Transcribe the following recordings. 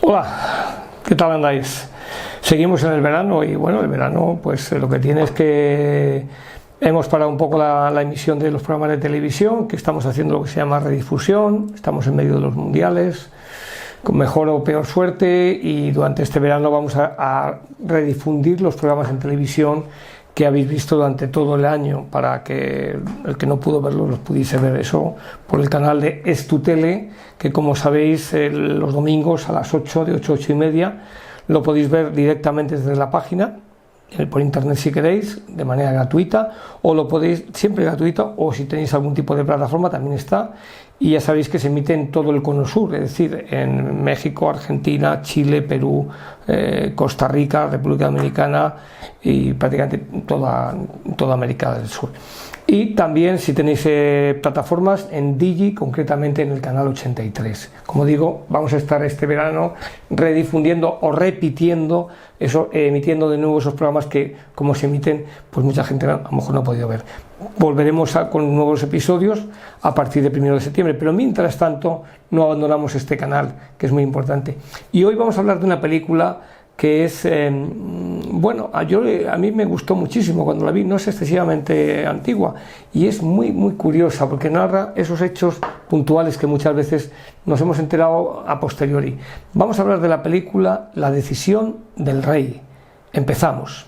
Hola, ¿qué tal andáis? Seguimos en el verano y bueno, el verano pues lo que tiene es que hemos parado un poco la emisión de los programas de televisión, que estamos haciendo lo que se llama redifusión, estamos en medio de los mundiales, con mejor o peor suerte, y durante este verano vamos a redifundir los programas en televisión que habéis visto durante todo el año, para que el que no pudo verlos los pudiese ver eso por el canal de Estutele, que como sabéis los domingos a las 8, de 8 a 8 y media, lo podéis ver directamente desde la página, por internet si queréis, de manera gratuita, o lo podéis, siempre gratuito, o si tenéis algún tipo de plataforma también está, y ya sabéis que se emite en todo el cono sur, es decir, en México, Argentina, Chile, Perú, Costa Rica, República Dominicana y prácticamente toda América del Sur. Y también si tenéis plataformas en Digi, concretamente en el canal 83. Como digo, vamos a estar este verano redifundiendo o repitiendo eso, emitiendo de nuevo esos programas que, como se emiten, pues mucha gente a lo mejor no ha podido ver. Volveremos con nuevos episodios a partir de 1 de septiembre, pero mientras tanto no abandonamos este canal, que es muy importante. Y hoy vamos a hablar de una película que es, bueno, a mí me gustó muchísimo cuando la vi, no es excesivamente antigua, y es muy curiosa porque narra esos hechos puntuales que muchas veces nos hemos enterado a posteriori. Vamos a hablar de la película La decisión del rey. Empezamos.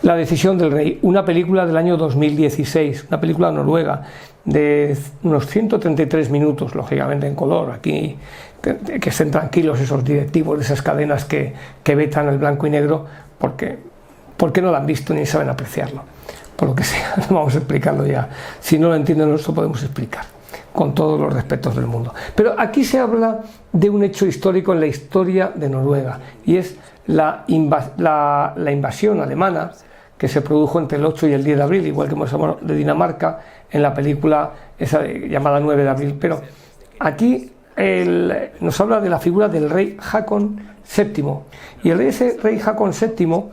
La decisión del rey, una película del año 2016, una película noruega de unos 133 minutos, lógicamente en color. Aquí que estén tranquilos esos directivos de esas cadenas que vetan el blanco y negro porque no lo han visto ni saben apreciarlo. Por lo que sea, no vamos a explicarlo ya. Si no lo entienden, no lo podemos explicar, con todos los respetos del mundo. Pero aquí se habla de un hecho histórico en la historia de Noruega, y es la invasión alemana que se produjo entre el 8 y el 10 de abril, igual que hemos hablado de Dinamarca en la película esa llamada 9 de abril. Pero aquí nos habla de la figura del rey Haakon VII, y ese rey Haakon VII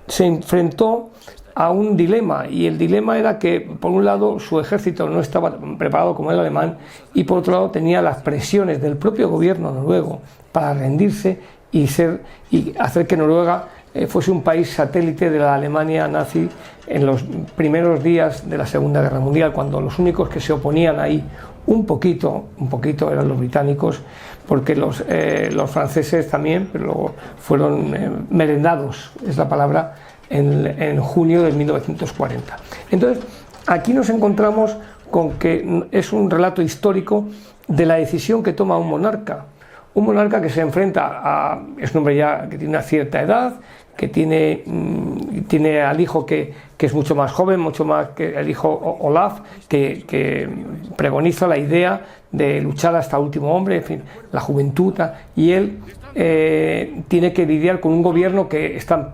se enfrentó a un dilema, y el dilema era que por un lado su ejército no estaba preparado como el alemán, y por otro lado tenía las presiones del propio gobierno noruego para rendirse y hacer que Noruega fuese un país satélite de la Alemania nazi en los primeros días de la Segunda Guerra Mundial, cuando los únicos que se oponían ahí un poquito eran los británicos, porque los franceses también, pero luego fueron merendados, es la palabra, en junio de 1940. Entonces, aquí nos encontramos con que es un relato histórico de la decisión que toma un monarca que se enfrenta es un hombre ya que tiene una cierta edad, que tiene al hijo que es mucho más joven, mucho más que el hijo Olaf, que pregoniza la idea de luchar hasta el último hombre, en fin, la juventud, y él tiene que lidiar con un gobierno que están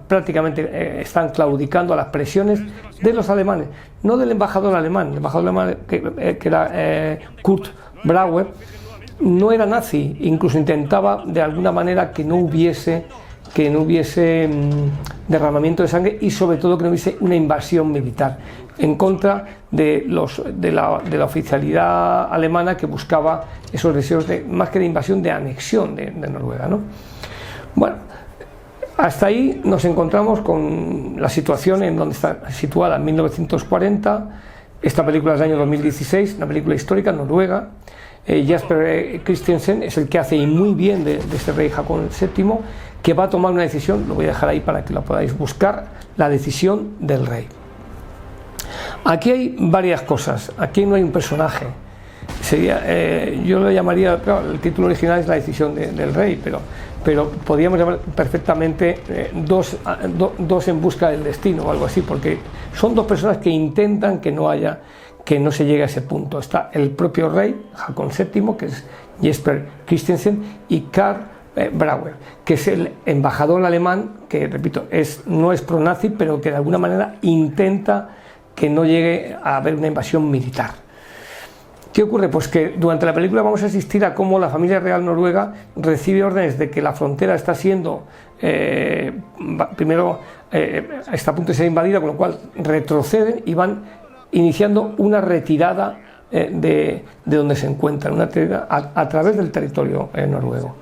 claudicando a las presiones de los alemanes, no del embajador alemán. El embajador alemán que era Kurt Brauer no era nazi, incluso intentaba de alguna manera que no hubiese derramamiento de sangre, y sobre todo que no hubiese una invasión militar en contra de la oficialidad alemana, que buscaba esos deseos más que de invasión, de anexión de Noruega, ¿no? Bueno, hasta ahí nos encontramos con la situación en donde está situada en 1940. Esta película es del año 2016, una película histórica noruega. Jesper Christensen es el que hace, y muy bien, de este rey Haakon VII, que va a tomar una decisión. Lo voy a dejar ahí para que la podáis buscar, La decisión del rey. Aquí hay varias cosas, aquí no hay un personaje. Yo lo llamaría, claro, el título original es La decisión del rey, pero podríamos llamar perfectamente dos en busca del destino o algo así, porque son dos personas que intentan que no se llegue a ese punto. Está el propio rey Haakon VII, que es Jesper Christensen, y Karl Brauer, que es el embajador alemán, que, repito, no es pro-nazi, pero que de alguna manera intenta que no llegue a haber una invasión militar. ¿Qué ocurre? Pues que durante la película vamos a asistir a cómo la familia real noruega recibe órdenes de que la frontera está siendo, primero está a punto de ser invadida, con lo cual retroceden y van iniciando una retirada de donde se encuentran, una retirada a través del territorio noruego,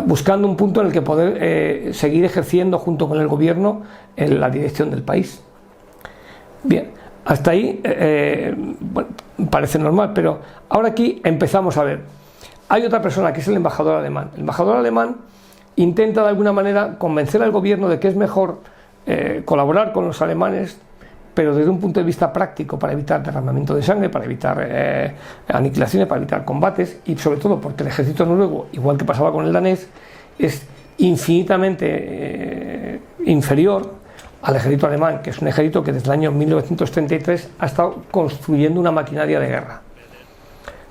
buscando un punto en el que poder seguir ejerciendo junto con el gobierno en la dirección del país. Bien. Hasta ahí bueno, parece normal, pero ahora aquí empezamos a ver. Hay otra persona que es el embajador alemán. El embajador alemán intenta de alguna manera convencer al gobierno de que es mejor colaborar con los alemanes, pero desde un punto de vista práctico, para evitar derramamiento de sangre, para evitar aniquilaciones, para evitar combates, y sobre todo porque el ejército noruego, igual que pasaba con el danés, es infinitamente inferior al ejército alemán, que es un ejército que desde el año 1933 ha estado construyendo una maquinaria de guerra.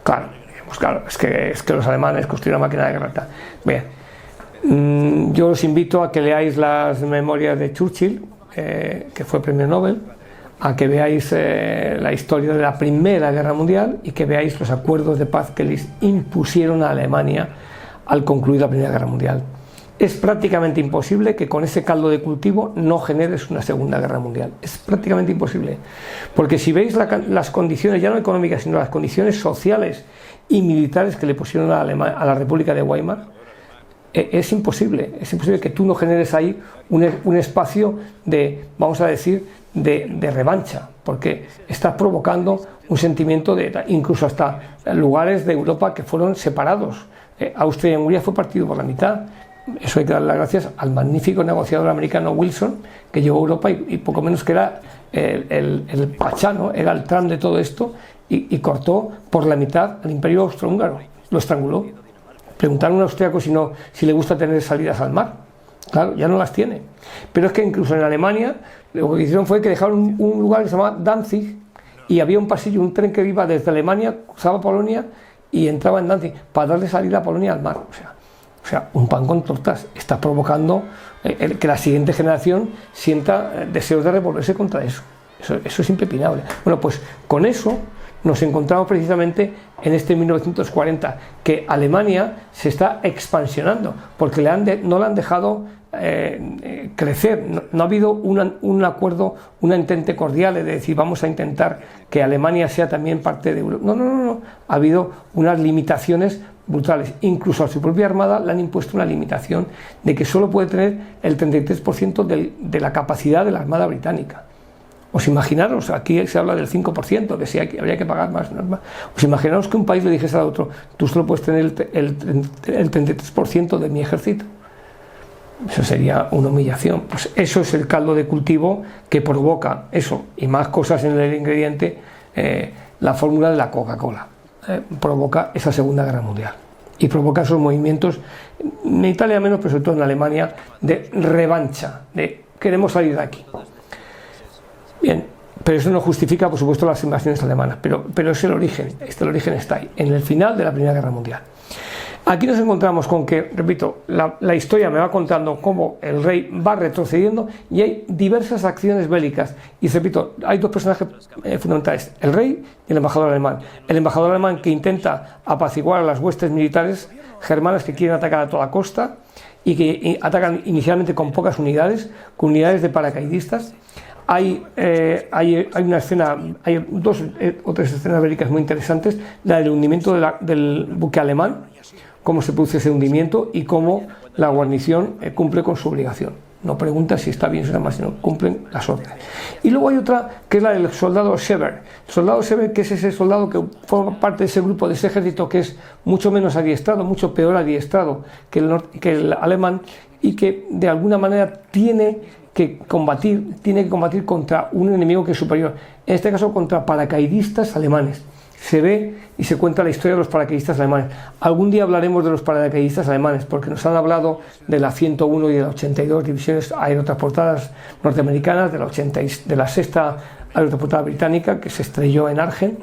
Claro, pues claro, es que los alemanes construyeron una máquina de guerra. Bien, yo os invito a que leáis las memorias de Churchill, que fue premio Nobel, a que veáis la historia de la Primera Guerra Mundial y que veáis los acuerdos de paz que les impusieron a Alemania al concluir la Primera Guerra Mundial. Es prácticamente imposible que con ese caldo de cultivo no generes una Segunda Guerra Mundial. Es prácticamente imposible. Porque si veis las condiciones, ya no económicas, sino las condiciones sociales y militares que le pusieron a la República de Weimar, es imposible. Es imposible que tú no generes ahí un espacio de, vamos a decir, de revancha. Porque estás provocando un sentimiento de, incluso hasta lugares de Europa que fueron separados. Austria y Hungría fue partido por la mitad. Eso hay que dar las gracias al magnífico negociador americano Wilson, que llevó a Europa y poco menos que era el pachá, ¿no? Era el Trump de todo esto, y cortó por la mitad al imperio austrohúngaro, lo estranguló. Preguntaron a un austriaco si le gusta tener salidas al mar. Claro, ya no las tiene. Pero es que incluso en Alemania lo que hicieron fue que dejaron un lugar que se llamaba Danzig, y había un pasillo, un tren que iba desde Alemania, cruzaba Polonia y entraba en Danzig para darle salida a Polonia al mar. O sea, un pan con tortas. Está provocando que la siguiente generación sienta deseos de revolverse contra eso. Eso es impepinable. Bueno, pues con eso nos encontramos precisamente en este 1940, que Alemania se está expansionando, porque no le han dejado crecer. No ha habido un acuerdo, un entente cordial de decir vamos a intentar que Alemania sea también parte de Europa. No. Ha habido unas limitaciones brutales. Incluso a su propia armada le han impuesto una limitación de que solo puede tener el 33% de la capacidad de la armada británica. Os imaginaros, aquí se habla del 5%, que sí habría que pagar más. Os imaginaros que un país le dijese al otro, tú solo puedes tener el 33% de mi ejército. Eso sería una humillación. Pues eso es el caldo de cultivo que provoca eso y más cosas en el ingrediente, la fórmula de la Coca-Cola. Provoca esa Segunda Guerra Mundial y provoca esos movimientos, en Italia menos, pero sobre todo en Alemania, de revancha, de queremos salir de aquí. Bien, pero eso no justifica, por supuesto, las invasiones alemanas, pero es el origen, el origen está ahí, en el final de la Primera Guerra Mundial. Aquí nos encontramos con que, repito, la historia me va contando cómo el rey va retrocediendo y hay diversas acciones bélicas. Y repito, hay dos personajes fundamentales, el rey y el embajador alemán. El embajador alemán que intenta apaciguar a las huestes militares germanas que quieren atacar a toda costa y que atacan inicialmente con pocas unidades, con unidades de paracaidistas. Hay una escena, hay dos o tres escenas bélicas muy interesantes, la del hundimiento del buque alemán, cómo se produce ese hundimiento y cómo la guarnición cumple con su obligación. No pregunta si está bien o está mal, sino cumplen las órdenes. Y luego hay otra que es la del soldado Schever. El soldado Schever, que es ese soldado que forma parte de ese grupo, de ese ejército que es mucho menos adiestrado, mucho peor adiestrado que el alemán, y que de alguna manera tiene que combatir contra un enemigo que es superior, en este caso contra paracaidistas alemanes. Se ve y se cuenta la historia de los paracaidistas alemanes. Algún día hablaremos de los paracaidistas alemanes, porque nos han hablado de la 101 y de la 82 divisiones aerotransportadas norteamericanas, de la 6ª aerotransportada británica que se estrelló en Argen,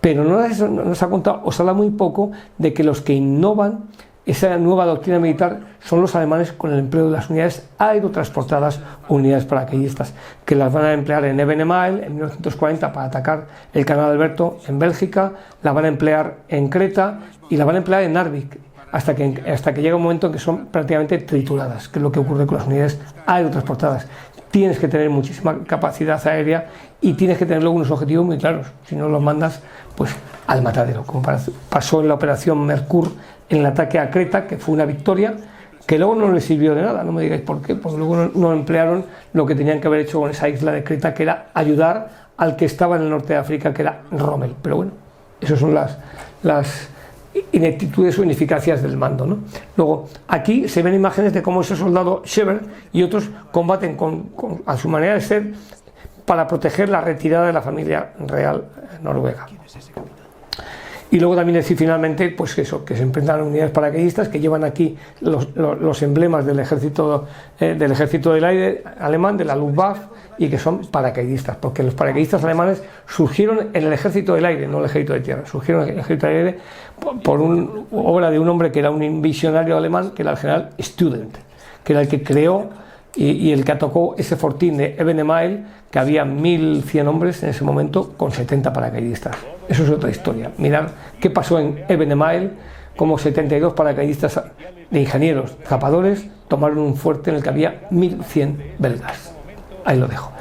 pero no nos ha contado, os habla muy poco de que los que innovan esa nueva doctrina militar son los alemanes con el empleo de las unidades aerotransportadas, unidades paracaidistas, que las van a emplear en Ebenemael en 1940 para atacar el canal Alberto en Bélgica, la van a emplear en Creta y la van a emplear en Narvik, hasta que llega un momento en que son prácticamente trituradas, que es lo que ocurre con las unidades aerotransportadas. Tienes que tener muchísima capacidad aérea y tienes que tener luego unos objetivos muy claros, si no los mandas pues al matadero, como pasó en la operación Merkur en el ataque a Creta, que fue una victoria que luego no les sirvió de nada. No me digáis por qué, porque luego no emplearon lo que tenían que haber hecho con esa isla de Creta, que era ayudar al que estaba en el norte de África, que era Rommel. Pero bueno, esas son las ineptitudes o ineficacias del mando, ¿no? Luego, aquí se ven imágenes de cómo ese soldado Schever y otros combaten a su manera de ser para proteger la retirada de la familia real noruega. Y luego también decir finalmente, pues eso, que se enfrentan a unidades paracaidistas que llevan aquí los emblemas del ejército del aire alemán, de la Luftwaffe, y que son paracaidistas, porque los paracaidistas alemanes surgieron en el ejército del aire, no el ejército de tierra, surgieron en el ejército del aire por obra de un hombre que era un visionario alemán, que era el general Student, que era el que creó y el que atacó ese fortín de Ebenemael, que había 1100 hombres en ese momento con 70 paracaidistas. Eso es otra historia. Mirad qué pasó en Ebenemael, como 72 paracaidistas de ingenieros zapadores tomaron un fuerte en el que había 1100 belgas. Ahí lo dejo.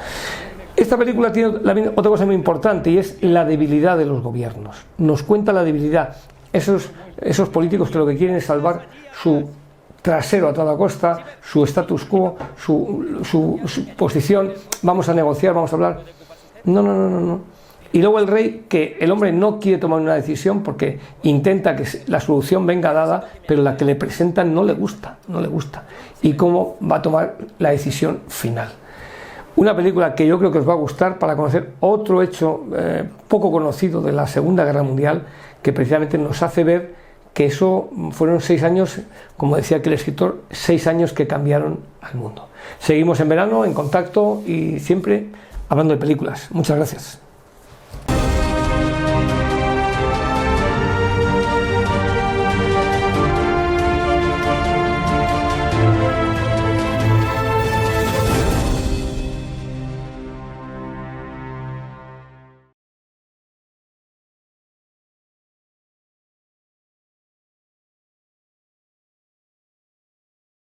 Esta película tiene otra cosa muy importante, y es la debilidad de los gobiernos. Nos cuenta la debilidad. Esos políticos que lo que quieren es salvar su trasero a toda costa, su status quo, su posición. Vamos a negociar, vamos a hablar. No. Y luego el rey, que el hombre no quiere tomar una decisión porque intenta que la solución venga dada, pero la que le presentan no le gusta. Y cómo va a tomar la decisión final. Una película que yo creo que os va a gustar para conocer otro hecho poco conocido de la Segunda Guerra Mundial, que precisamente nos hace ver que eso fueron 6 años, como decía aquel escritor, 6 años que cambiaron al mundo. Seguimos en verano, en contacto y siempre hablando de películas. Muchas gracias.